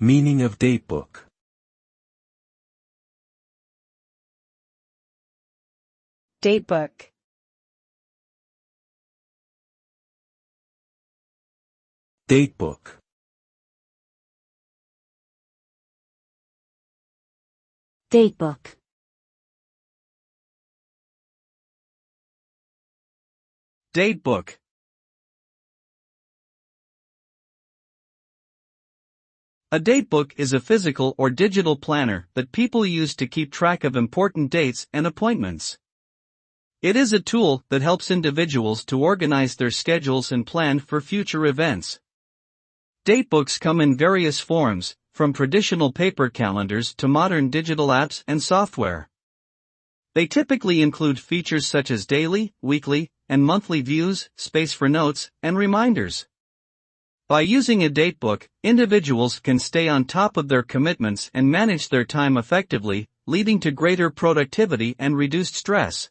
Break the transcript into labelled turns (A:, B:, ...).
A: Meaning of datebook.
B: Datebook.
A: Datebook.
C: Datebook.
D: Datebook. A datebook is a physical or digital planner that people use to keep track of important dates and appointments. It is a tool that helps individuals to organize their schedules and plan for future events. Datebooks come in various forms, from traditional paper calendars to modern digital apps and software. They typically include features such as daily, weekly, and monthly views, space for notes, and reminders. By using a datebook, individuals can stay on top of their commitments and manage their time effectively, leading to greater productivity and reduced stress.